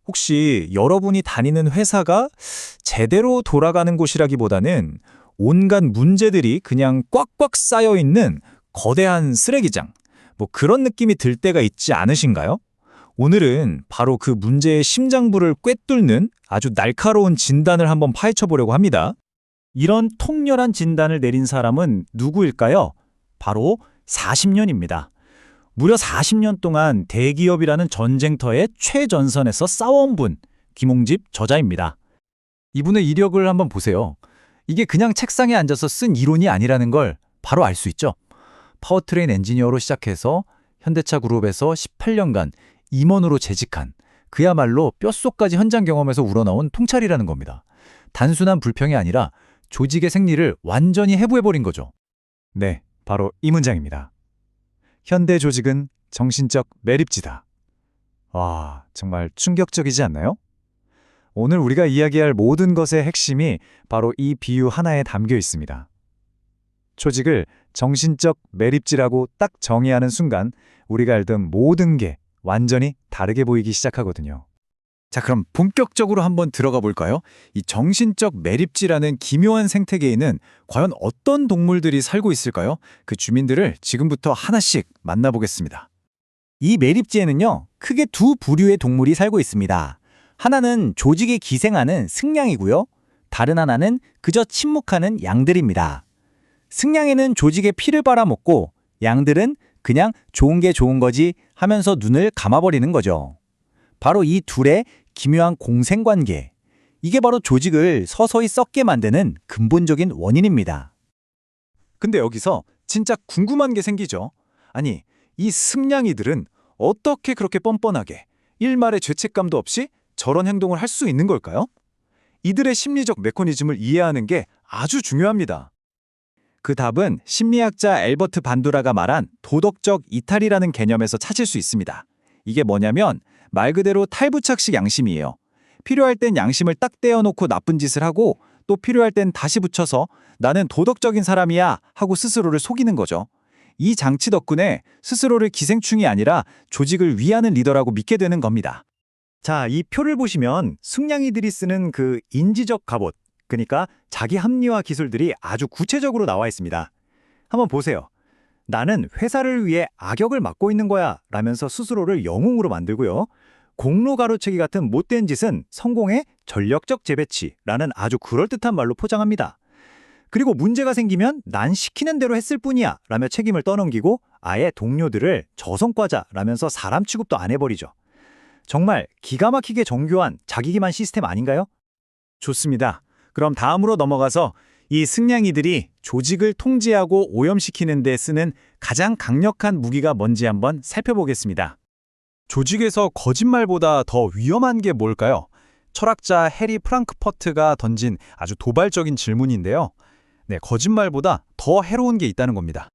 혹시 여러분이 다니는 회사가 제대로 돌아가는 곳이라기보다는 온갖 문제들이 그냥 꽉꽉 쌓여 있는 거대한 쓰레기장, 뭐 그런 느낌이 들 때가 있지 않으신가요? 오늘은 바로 그 문제의 심장부를 꿰뚫는 아주 날카로운 진단을 한번 파헤쳐 보려고 합니다. 이런 통렬한 진단을 내린 사람은 누구일까요? 바로 40년입니다. 무려 40년 동안 대기업이라는 전쟁터의 최전선에서 싸워온 분, 김홍집 저자입니다. 이분의 이력을 한번 보세요. 이게 그냥 책상에 앉아서 쓴 이론이 아니라는 걸 바로 알 수 있죠. 파워트레인 엔지니어로 시작해서 현대차 그룹에서 18년간 임원으로 재직한 그야말로 뼛속까지 현장 경험에서 우러나온 통찰이라는 겁니다. 단순한 불평이 아니라 조직의 생리를 완전히 해부해버린 거죠. 네, 바로 이 문장입니다. 현대 조직은 정신적 매립지다. 와, 정말 충격적이지 않나요? 오늘 우리가 이야기할 모든 것의 핵심이 바로 이 비유 하나에 담겨 있습니다. 조직을 정신적 매립지라고 딱 정의하는 순간 우리가 알던 모든 게 완전히 다르게 보이기 시작하거든요. 자, 그럼 본격적으로 한번 들어가 볼까요? 이 정신적 매립지라는 기묘한 생태계에는 과연 어떤 동물들이 살고 있을까요? 그 주민들을 지금부터 하나씩 만나보겠습니다. 이 매립지에는요, 크게 두 부류의 동물이 살고 있습니다. 하나는 조직에 기생하는 승냥이고요. 다른 하나는 그저 침묵하는 양들입니다. 승냥이는 조직의 피를 빨아먹고 양들은 그냥 좋은 게 좋은 거지 하면서 눈을 감아버리는 거죠. 바로 이 둘의 기묘한 공생관계. 이게 바로 조직을 서서히 썩게 만드는 근본적인 원인입니다. 근데 여기서 진짜 궁금한 게 생기죠. 아니, 이 승냥이들은 어떻게 그렇게 뻔뻔하게 일말의 죄책감도 없이 저런 행동을 할 수 있는 걸까요? 이들의 심리적 메커니즘을 이해하는 게 아주 중요합니다. 그 답은 심리학자 엘버트 반두라가 말한 도덕적 이탈이라는 개념에서 찾을 수 있습니다. 이게 뭐냐면 말 그대로 탈부착식 양심이에요. 필요할 땐 양심을 딱 떼어놓고 나쁜 짓을 하고 또 필요할 땐 다시 붙여서 나는 도덕적인 사람이야 하고 스스로를 속이는 거죠. 이 장치 덕분에 스스로를 기생충이 아니라 조직을 위하는 리더라고 믿게 되는 겁니다. 자, 이 표를 보시면 승냥이들이 쓰는 그 인지적 갑옷, 그러니까 자기 합리화 기술들이 아주 구체적으로 나와 있습니다. 한번 보세요. 나는 회사를 위해 악역을 맡고 있는 거야 라면서 스스로를 영웅으로 만들고요. 공로 가로채기 같은 못된 짓은 성공의 전력적 재배치라는 아주 그럴듯한 말로 포장합니다. 그리고 문제가 생기면 난 시키는 대로 했을 뿐이야 라며 책임을 떠넘기고 아예 동료들을 저성과자라면서 사람 취급도 안 해버리죠. 정말 기가 막히게 정교한 자기 기만 시스템 아닌가요? 좋습니다. 그럼 다음으로 넘어가서 이 승냥이들이 조직을 통제하고 오염시키는 데 쓰는 가장 강력한 무기가 뭔지 한번 살펴보겠습니다. 조직에서 거짓말보다 더 위험한 게 뭘까요? 철학자 해리 프랑크퍼트가 던진 아주 도발적인 질문인데요. 네, 거짓말보다 더 해로운 게 있다는 겁니다.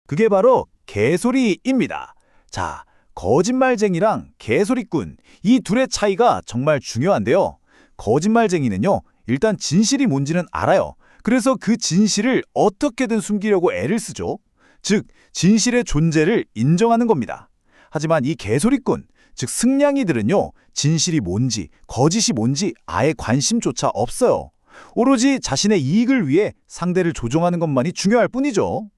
그게 바로 개소리입니다. 자, 거짓말쟁이랑 개소리꾼, 이 둘의 차이가 정말 중요한데요. 거짓말쟁이는요, 일단 진실이 뭔지는 알아요. 그래서 그 진실을 어떻게든 숨기려고 애를 쓰죠. 즉, 진실의 존재를 인정하는 겁니다. 하지만 이 개소리꾼, 즉 승냥이들은요, 진실이 뭔지, 거짓이 뭔지 아예 관심조차 없어요. 오로지 자신의 이익을 위해 상대를 조종하는 것만이 중요할 뿐이죠.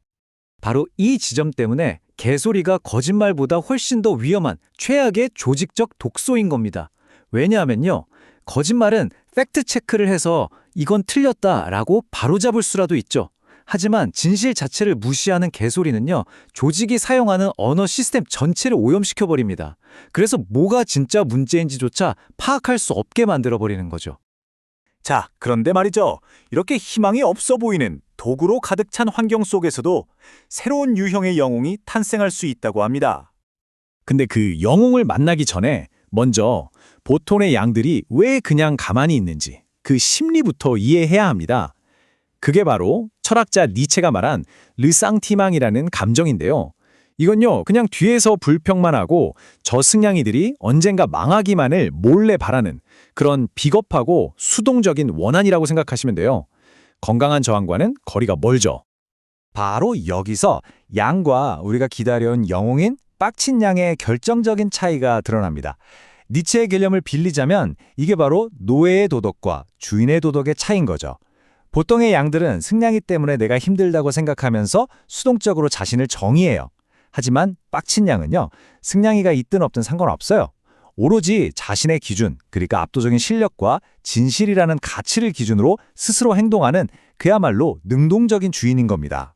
바로 이 지점 때문에 개소리가 거짓말보다 훨씬 더 위험한 최악의 조직적 독소인 겁니다. 왜냐하면요, 거짓말은 팩트 체크를 해서 이건 틀렸다라고 바로잡을 수라도 있죠. 하지만 진실 자체를 무시하는 개소리는요, 조직이 사용하는 언어 시스템 전체를 오염시켜버립니다. 그래서 뭐가 진짜 문제인지조차 파악할 수 없게 만들어버리는 거죠. 자, 그런데 말이죠. 이렇게 희망이 없어 보이는 도구로 가득 찬 환경 속에서도 새로운 유형의 영웅이 탄생할 수 있다고 합니다. 근데 그 영웅을 만나기 전에 먼저 보통의 양들이 왜 그냥 가만히 있는지 그 심리부터 이해해야 합니다. 그게 바로 철학자 니체가 말한 르상티망이라는 감정인데요. 이건요, 그냥 뒤에서 불평만 하고 저 승냥이들이 언젠가 망하기만을 몰래 바라는 그런 비겁하고 수동적인 원한이라고 생각하시면 돼요. 건강한 저항과는 거리가 멀죠. 바로 여기서 양과 우리가 기다려온 영웅인 빡친 양의 결정적인 차이가 드러납니다. 니체의 개념을 빌리자면 이게 바로 노예의 도덕과 주인의 도덕의 차이인 거죠. 보통의 양들은 승냥이 때문에 내가 힘들다고 생각하면서 수동적으로 자신을 정의해요. 하지만 빡친 양은요, 승냥이가 있든 없든 상관없어요. 오로지 자신의 기준, 그러니까 압도적인 실력과 진실이라는 가치를 기준으로 스스로 행동하는 그야말로 능동적인 주인인 겁니다.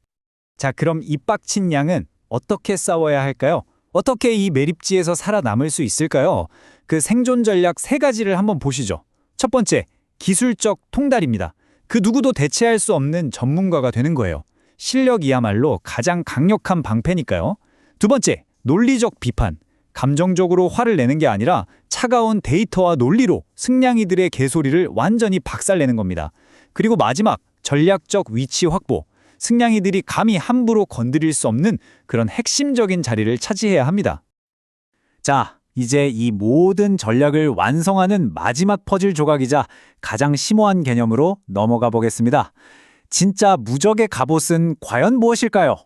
자, 그럼 이 빡친 양은 어떻게 싸워야 할까요? 어떻게 이 매립지에서 살아남을 수 있을까요? 그 생존 전략 3가지를 한번 보시죠. 첫 번째, 기술적 통달입니다. 그 누구도 대체할 수 없는 전문가가 되는 거예요. 실력이야말로 가장 강력한 방패니까요. 두 번째, 논리적 비판. 감정적으로 화를 내는 게 아니라 차가운 데이터와 논리로 승냥이들의 개소리를 완전히 박살내는 겁니다. 그리고 마지막, 전략적 위치 확보. 승냥이들이 감히 함부로 건드릴 수 없는 그런 핵심적인 자리를 차지해야 합니다. 자, 이제 이 모든 전략을 완성하는 마지막 퍼즐 조각이자 가장 심오한 개념으로 넘어가 보겠습니다. 진짜 무적의 갑옷은 과연 무엇일까요?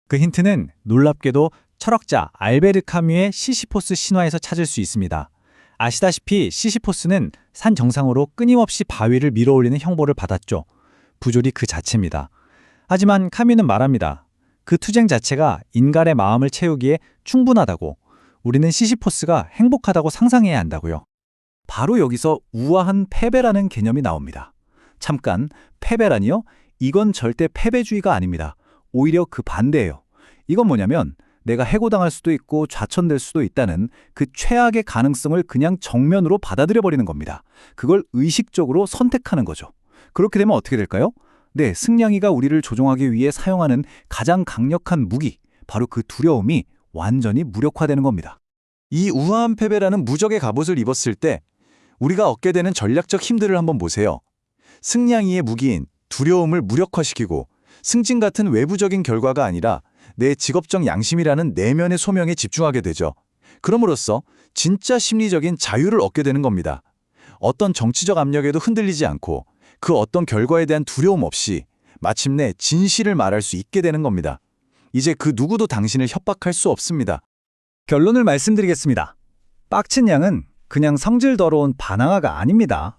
그 힌트는 놀랍게도 철학자 알베르 카뮈의 시시포스 신화에서 찾을 수 있습니다. 아시다시피 시시포스는 산 정상으로 끊임없이 바위를 밀어올리는 형벌을 받았죠. 부조리 그 자체입니다. 하지만 카뮈는 말합니다. 그 투쟁 자체가 인간의 마음을 채우기에 충분하다고, 우리는 시시포스가 행복하다고 상상해야 한다고요. 바로 여기서 우아한 패배라는 개념이 나옵니다. 잠깐, 패배라니요? 이건 절대 패배주의가 아닙니다. 오히려 그 반대예요. 이건 뭐냐면 내가 해고당할 수도 있고 좌천될 수도 있다는 그 최악의 가능성을 그냥 정면으로 받아들여버리는 겁니다. 그걸 의식적으로 선택하는 거죠. 그렇게 되면 어떻게 될까요? 네, 승냥이가 우리를 조종하기 위해 사용하는 가장 강력한 무기, 바로 그 두려움이 완전히 무력화되는 겁니다. 이 우아한 패배라는 무적의 갑옷을 입었을 때 우리가 얻게 되는 전략적 힘들을 한번 보세요. 승냥이의 무기인 두려움을 무력화시키고 승진 같은 외부적인 결과가 아니라 내 직업적 양심이라는 내면의 소명에 집중하게 되죠. 그럼으로써 진짜 심리적인 자유를 얻게 되는 겁니다. 어떤 정치적 압력에도 흔들리지 않고 그 어떤 결과에 대한 두려움 없이 마침내 진실을 말할 수 있게 되는 겁니다. 이제 그 누구도 당신을 협박할 수 없습니다. 결론을 말씀드리겠습니다. 빡친 양은 그냥 성질 더러운 반항아가 아닙니다.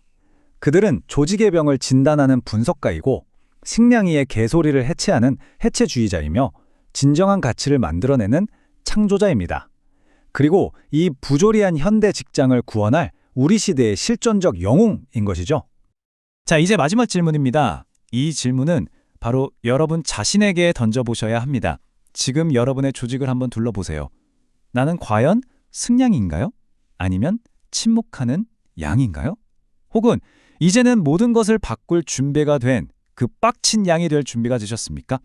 그들은 조직의 병을 진단하는 분석가이고 승냥이의 개소리를 해체하는 해체주의자이며 진정한 가치를 만들어내는 창조자입니다. 그리고 이 부조리한 현대 직장을 구원할 우리 시대의 실존적 영웅인 것이죠. 자, 이제 마지막 질문입니다. 이 질문은 바로 여러분 자신에게 던져보셔야 합니다. 지금 여러분의 조직을 한번 둘러보세요. 나는 과연 승냥인가요? 아니면 침묵하는 양인가요? 혹은 이제는 모든 것을 바꿀 준비가 된 그 빡친 양이 될 준비가 되셨습니까?